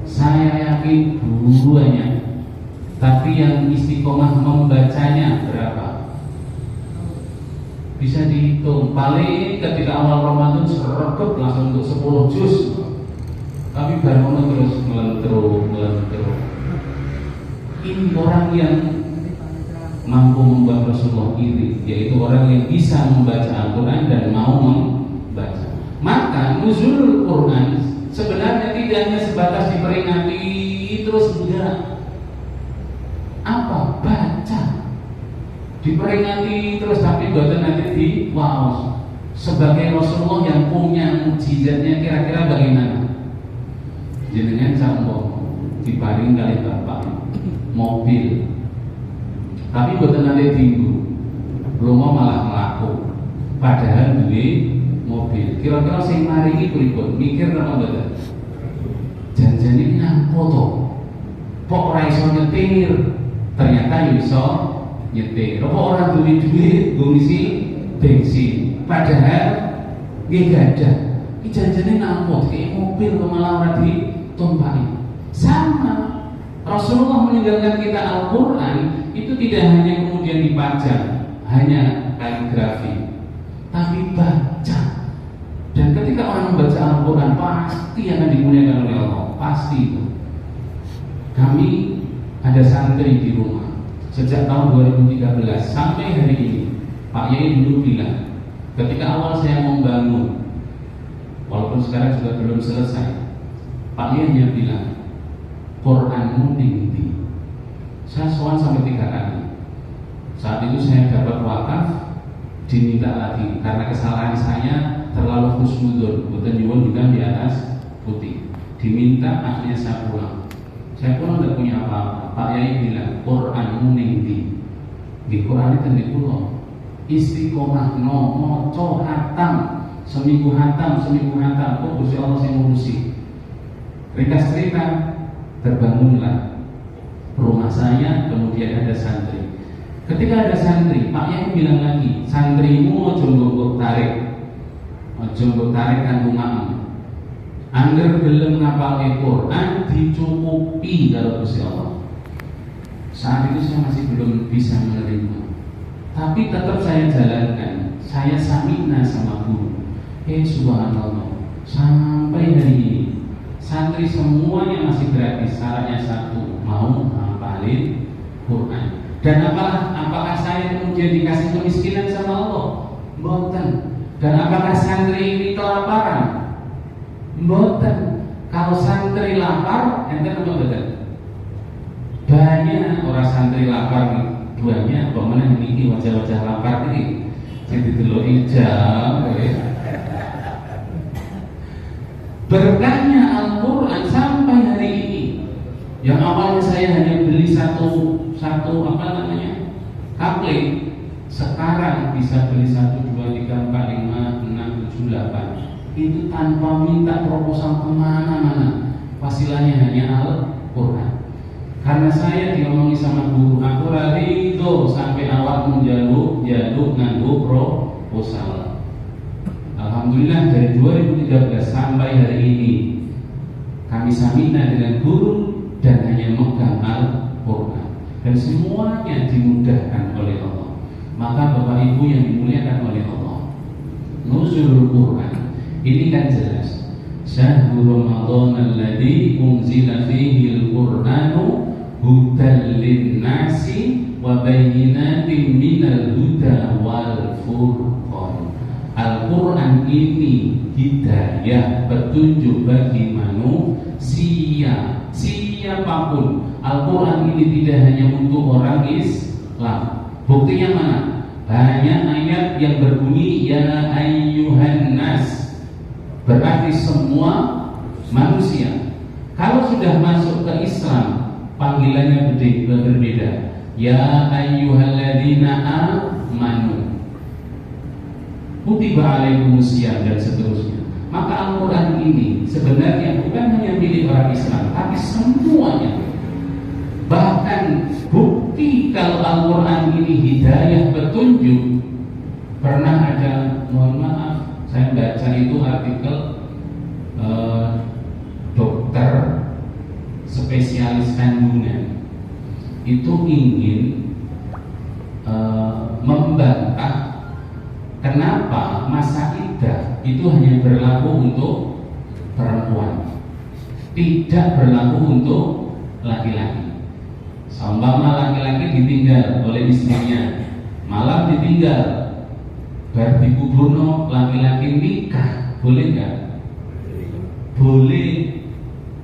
Saya yakin banyak. Tapi yang istiqomah membacanya berapa? Bisa dihitung. Paling ketika awal Ramadan sergap langsung untuk 10 juz. Tapi baru terus melentur. Ini orang yang mampu membuat Rasulullah iri, yaitu orang yang bisa membaca Al-Quran dan mau membaca. Maka nuzulul Quran sebenarnya tidak hanya sebatas diperingati terus enggak. Apa? Baca. Diperingati terus tapi buatan nanti di wow. Sebagai Rasulullah yang punya mukjizatnya kira-kira bagaimana? Jenengan campur diparing kali bapak mobil. Tapi buatan nanti tinggu. Belum mau malah melaku. Padahal duwe mobil. Kira-kira sing maringi pripun? Mikir apa mboten? Janjane iki nang foto. Kok ora iso nyetir? Ternyata bisa nyetir. Apa orang duit nggo ngisi bensin. Padahal nggih gak ada. Iki janjane nang mobil kok malah ora ditumpaki. Sama. Rasulullah meninggalkan kita Al-Quran itu tidak hanya kemudian dipajang, hanya kaligrafi, tapi baca. Dan ketika orang membaca Al-Quran pasti akan dimuliakan oleh Allah, pasti itu. Kami ada santri di rumah sejak tahun 2013 sampai hari ini. Pak Yai dulu bilang, ketika awal saya membangun, walaupun sekarang juga belum selesai, Pak Yai hanya bilang, Quranmu tinggi. Saya sowan sampai 3 kali. Saat itu saya dapat wakaf, diminta lagi karena kesalahan saya terlalu khusnudun, bukan nyuwun juga di atas putih. Diminta, akhirnya saya pulang. Saya pulang tidak punya apa-apa. Pak Yai bilang, Quranmu tinggi. Di Quran itu di pulau istiqomah no moco hatam seminggu hatam. Kok Gusti Allah saya ngurusi. Ringkas cerita, terbangunlah rumah saya, kemudian ada santri. Ketika ada santri, Pak Yai bilang lagi, santrimu ojo mbok tarik kanggo makmu. Angger gelem ngapalke Quran dicukupi karo Gusti Allah. Saat itu saya masih belum bisa menerima, tapi tetap saya jalankan. Saya samina sama guru. Subhanallah, sampai hari ini santri semuanya masih gratis. Syaratnya satu, mau ngapalin Quran. Dan apakah saya kemudian dikasih kemiskinan sama Allah? Mboten. Dan apakah santri ini kelaparan? Mboten. Kalau santri lapar, ente apa betul? Banyak orang santri lapar, banyak. Pemenang ini wajah-wajah lapar ini. Jadi dulu ijab. Berkahnya Al-Quran sampai hari ini. Yang awalnya saya hanya beli satu kapling, sekarang bisa beli 1, 2, 3, 4, 5, 6, 7, 8. Itu tanpa minta proposal kemana-mana. Wasilahnya hanya Al-Quran. Karena saya diomongi sama guru, aku lari itu sampai awal jaluk nganggo proposal. Alhamdulillah dari 2013 sampai hari ini kami samina dengan guru dan hanya megang Al-Quran, dan semuanya dimudahkan oleh Allah. Maka Bapak Ibu yang dimuliakan oleh Allah, nuzulul Quran ini kan jelas. Syahrul Ramadan alladzi unzila fihi al-Qur'anu hudan lin-nasi wa bayyinatin minal huda wal furqan. Al-Quran ini hidayah, petunjuk bagi manusia, siapapun. Al-Quran ini tidak hanya untuk orang Islam. Buktinya mana? Banyak ayat yang berbunyi ya ayyuhan nas, berarti semua manusia. Kalau sudah masuk ke Islam, panggilannya berbeda. Ya ayyuhalladzina amanu kutiba alaikumusiyam dan seterusnya. Maka Al-Quran ini sebenarnya bukan hanya milik orang Islam, tapi semuanya. Bahkan bukti kalau Al-Quran ini hidayah, petunjuk. Pernah ada, mohon maaf, saya baca itu artikel dokter spesialis kandungan itu ingin membantah kenapa masa iddah itu hanya berlaku untuk perempuan, tidak berlaku untuk laki-laki. Seumpama laki-laki ditinggal oleh istrinya, malam ditinggal, bar dikuburno, laki-laki nikah, boleh nggak? Boleh,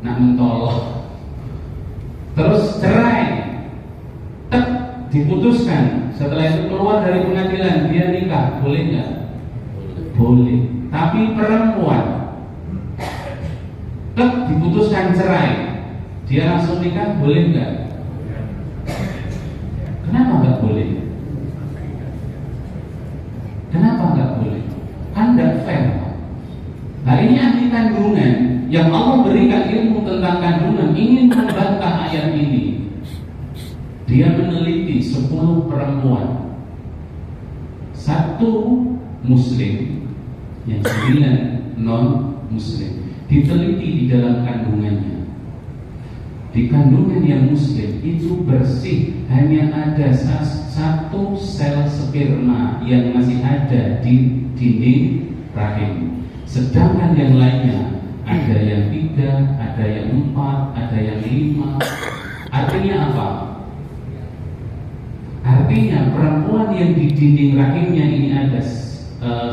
nak mentolok. Terus cerai, tek, diputuskan. Setelah itu keluar dari pengadilan, dia nikah, boleh nggak? Boleh. Tapi perempuan, tek, diputuskan cerai, dia langsung nikah, boleh nggak? Kenapa nggak boleh? Kenapa nggak boleh? Kan nggak fair. Nah ini ahli kandungan yang Allah berikan ilmu tentang kandungan ingin membantah ayat ini. Dia meneliti 10 perempuan, 1 muslim, yang 9 non muslim, diteliti di dalam kandungannya. di kandungan yang muslim itu bersih, hanya ada satu sel sperma yang masih ada di dinding rahim. Sedangkan yang lainnya ada yang 3, ada yang 4, ada yang 5. Artinya apa? Artinya perempuan yang di dinding rahimnya ini ada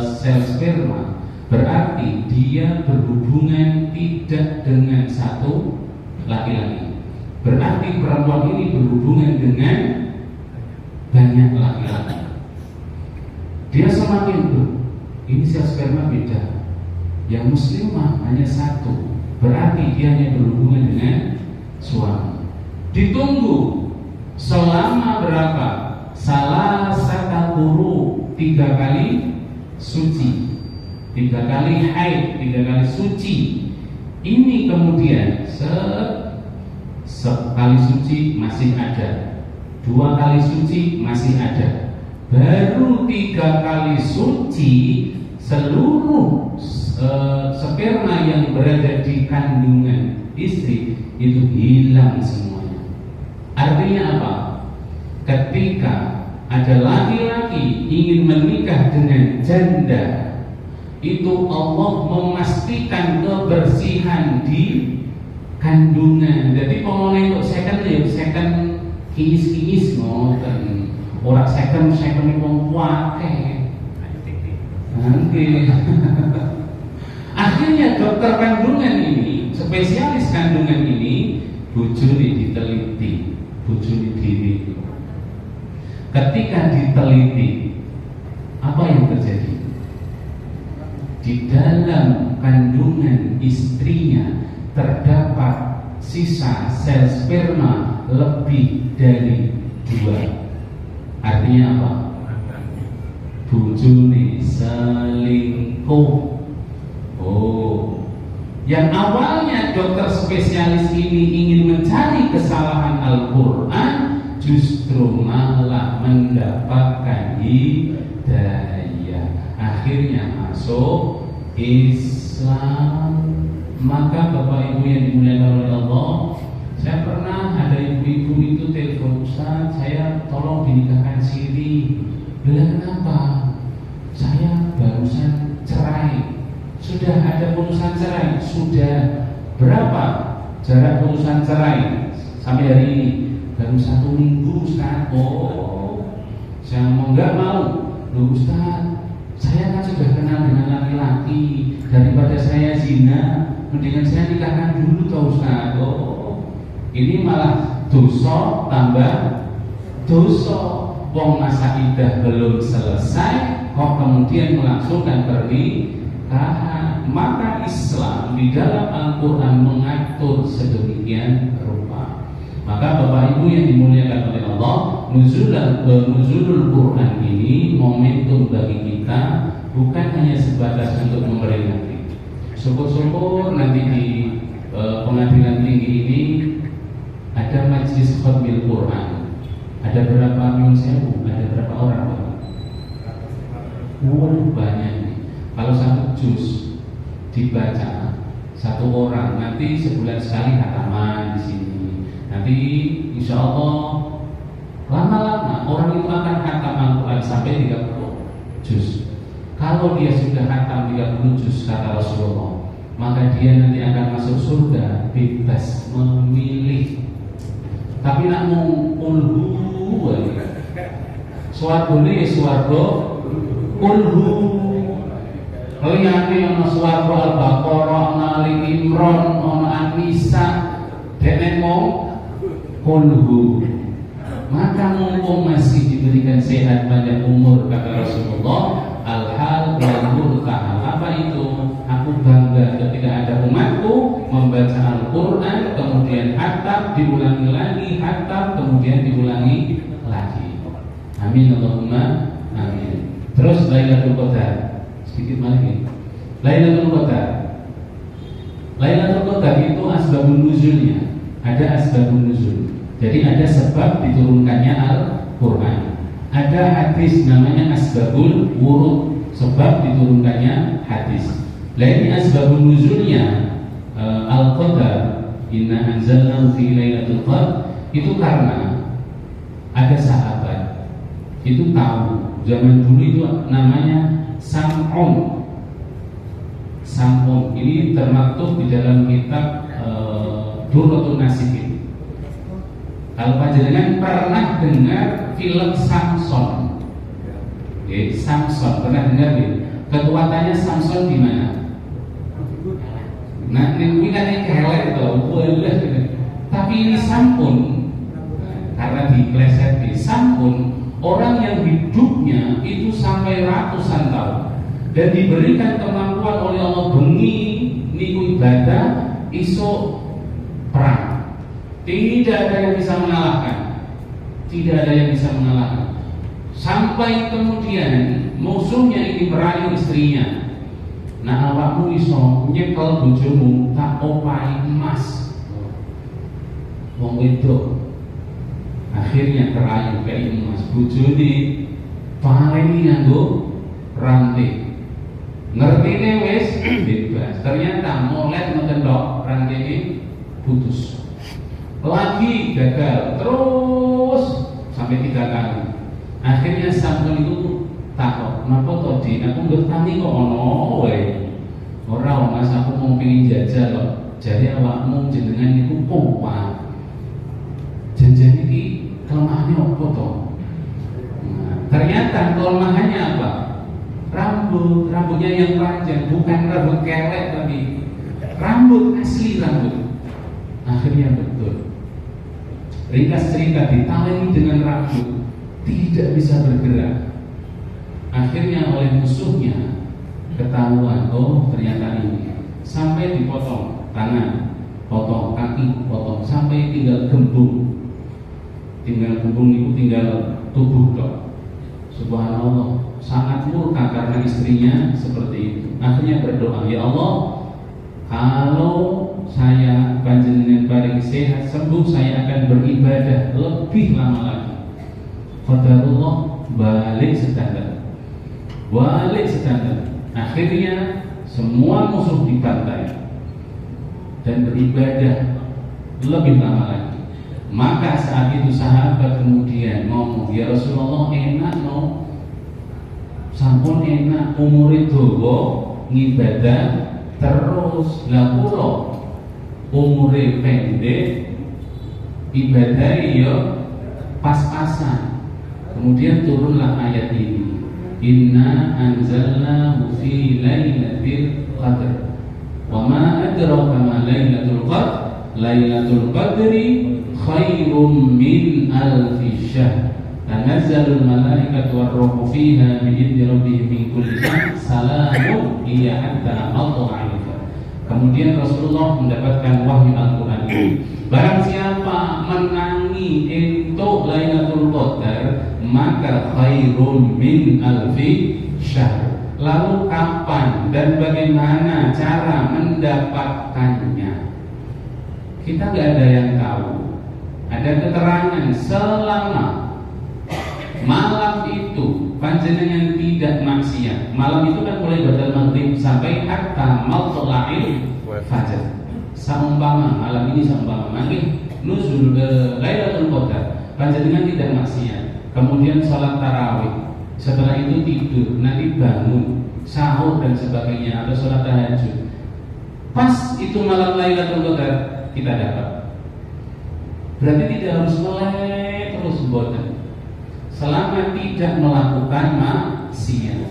sel sperma, berarti dia berhubungan tidak dengan satu laki-laki. Berarti perempuan ini berhubungan dengan banyak laki-laki. Dia semakin ini sel sperma beda. Yang muslimah hanya satu, berarti dia hanya berhubungan dengan suami. Ditunggu selama berapa? Salah satu 3 kali suci, 3 kali haid, 3 kali suci. Ini kemudian sekali suci masih ada, 2 kali suci masih ada, baru 3 kali suci seluruh sperma yang berada di kandungan istri itu hilang semuanya. Artinya apa? Ketika ada laki-laki ingin menikah dengan janda, itu Allah memastikan kebersihan di kandungan. Jadi pemone untuk second ya second kinis-kinis ngoten. Ora second wong kuake. Nanti akhirnya dokter kandungan ini, spesialis kandungan ini, bojone diteliti, bojone diri. Ketika diteliti, apa yang terjadi? Di dalam kandungan istrinya terdapat sisa sel sperma lebih dari 2. Artinya apa? Bojone selingkuh. Oh, yang awalnya dokter spesialis ini ingin mencari kesalahan Al-Quran, justru malah mendapatkan hidayah. Akhirnya masuk Islam. Maka Bapak Ibu yang dimuliakan oleh Allah, saya pernah ada ibu-ibu itu telepon, Ustaz, saya tolong dinikahkan siri. Bilang kenapa? Saya barusan cerai. Sudah ada putusan cerai? Sudah. Berapa jarak putusan cerai sampai hari ini? Baru 1 minggu, Ustaz. Oh, saya mau nggak mau. Loh Ustaz, saya kan sudah kenal dengan laki-laki. Daripada saya zina, mendingan saya nikahkan dulu toh Ustaz. Oh, ini malah dosa tambah dosa. Wong masa idah belum selesai, kok kemudian melangsungkan pernikahan. Maka Islam di dalam Al-Quran mengatur sedemikian rupa. Maka Bapak Ibu yang dimuliakan oleh Allah, nuzulul Quran ini momentum bagi kita, bukan hanya sebatas untuk memperingati. Syukur-syukur nanti di pengadilan tinggi ini ada majlis khatmil Quran. Ada berapa sewu? Ada berapa orang Bapak? Banyak nih. Kalau 1 juz dibaca 1 orang, nanti sebulan sekali khataman di sini. Nanti insya Allah lama-lama orang itu akan khatam Al-Quran sampai 30 juz. Kalau dia sudah khatam 30 juz kata Rasulullah, maka dia nanti akan masuk surga bebas memilih. Tapi nak mau ulhu swargane swarga ulhu. Liyane ana swarga Al-Baqarah, ana Ali Imran, ana An-Nisa, dene mau ulhu. Maka mumpung masih diberikan sehat banyak umur, kata Rasulullah, al-hal wal murtahal. Apa itu? Aku bangga ketika ada umatku membaca Al-Quran, kemudian hatam, diulangi lagi, hatam, kemudian diulangi lagi. Amin Allahumma amin. Terus Lailatul Qadar, sedikit lagi. Lailatul Qadar. Lailatul Qadar itu asbabun nuzulnya. Ada asbabun nuzul. Jadi ada sebab diturunkannya Al-Quran. Ada hadis namanya asbabul wurud, sebab diturunkannya hadis. Lain asbabun nuzulnya Al-Qadar Inna anzalnahu fi lailatul qadr, itu karena ada sahabat itu tahu zaman dulu itu namanya Sam'un. Sam'un ini termaktub di dalam kitab Durratun Nasihin. Kalau panjenengan pernah dengar film Samson, Samson pernah dengar ya? Kekuatannya Samson di mana? Nah, ini kan yang kelek itu, boleh. Tapi ini Sampun, karena dipleset di Sampun, orang yang hidupnya itu sampai ratusan tahun dan diberikan kemampuan oleh Allah bengi niku ibadah, iso perang. Tidak ada yang bisa mengalahkan. Tidak ada yang bisa mengalahkan. Sampai kemudian musuhnya ini merayu istrinya. Nah, awakmu iso nyekel bojomu tak opahi emas. Wong wedok akhirnya kerayu kayak emas. Bojone paleni nganggo rantai. Ngertine wis bebas. Ternyata molet ngoten tok, rantene putus. Lagi gagal terus sampai 3 kali. Akhirnya Samson itu takut, napa to Dik, aku ngertani kok ono wae. Ora Mas, aku mau pengin jajal kok. Jare awakmu jenengan niku kuat. Janjian iki kelemahannya apa to? Nah, ternyata kelemahannya apa? Rambutnya yang panjang, bukan rambut kelek tapi rambut asli rambut. Akhirnya betul. Ringkas cerita, ditaleni dengan rambut, tidak bisa bergerak. Akhirnya oleh musuhnya ketahuan, oh ternyata ini. Sampai dipotong tangan, potong kaki, potong sampai tinggal gembung. Tinggal gembung itu tinggal tubuh dok. Subhanallah, sangat murka karena istrinya seperti itu. Akhirnya berdoa, ya Allah, kalau saya panjenengan paling sehat sembuh, saya akan beribadah lebih lama lagi. Qadarullah, balik standar. Akhirnya semua musuh dibantai dan beribadah lebih lama lagi. Maka saat itu sahabat kemudian ngomong, ya Rasulullah, enak no, sampun enak umur itu ngibadah terus. Lah kula umure pendek, ibadah yo pas-pasan. Kemudian turunlah ayat ini, Inna anzalnahu fi lailatul qadr. Wa ma adraka ma lailatul qadr. Lailatul qadri khairum min alfi syahr. Tanazzalul malaikatu war-ruhu fiha bi idzni rabbihim min kulli amrin salamun hiya hatta matla'il fajr. Kemudian Rasulullah mendapatkan wahyu Al-Qur'an. Barang siapa menangi untuk Lailatul Qadar, maka khairum min alfi syahr. Lalu kapan dan bagaimana cara mendapatkannya? Kita nggak ada yang tahu. Ada keterangan selama malam itu panjenengan tidak maksiat. Malam itu kan mulai badal maghrib sampai hatta matla'il fajr. Saumpama malam ini saumpama maghrib nuzul Lailatul Qadar, panjenengan tidak maksiat. Kemudian sholat tarawih, setelah itu tidur, nanti bangun, sahur dan sebagainya, atau sholat tahajud. Pas itu malam Lailatul Qadar kita dapat. Berarti tidak harus melek terus boten. Selama tidak melakukan maksiat,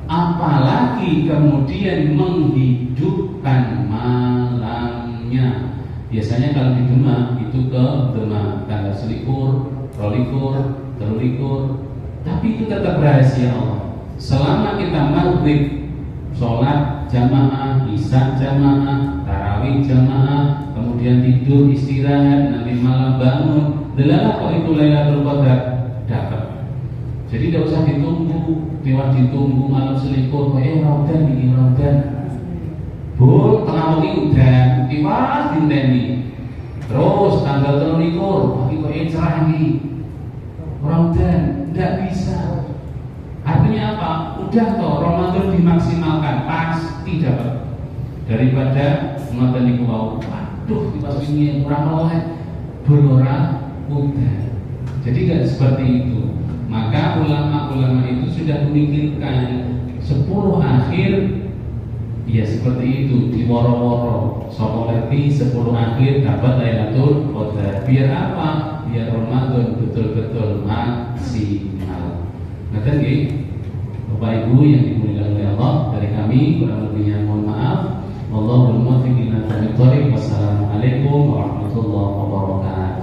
apalagi kemudian menghidupkan malamnya. Biasanya kalau di Demak itu ke Demak tanggal selikur, rolikur, telulikur, tapi itu tetap rahasia Allah. Selama kita maghrib sholat jamaah, isya jamaah, tarawih jamaah, kemudian tidur istirahat, nanti malam bangun, delalah kok itu Lailatul Qadar dapat. Jadi tidak usah ditunggu malam selikur, ramadan ini ramadan. Bul tengah wengi udan, tiwas dinteni. Terus tanggal 23 iki kok cerah iki. Ramadan tidak bisa. Artinya apa? Udah toh Ramadan dimaksimalkan, pasti dapat. Daripada ngoten niku wau. aduh pas ini kurang melek belora udah. Jadi nggak seperti itu. Maka ulama-ulama itu sudah memikirkan 10 akhir ya seperti itu, di woro-woro sapa ngerti 10 akhir dapat Lailatul Qadar. Biar apa? Biar Ramadan betul-betul maksimal. Ngaten nggih Bapak Ibu yang dimuliakan oleh Allah, dari kami kurang lebihnya mohon maaf. Wallahul muwaffiq ila aqwamit thoriq. Wassalamualaikum warahmatullahi wabarakatuh.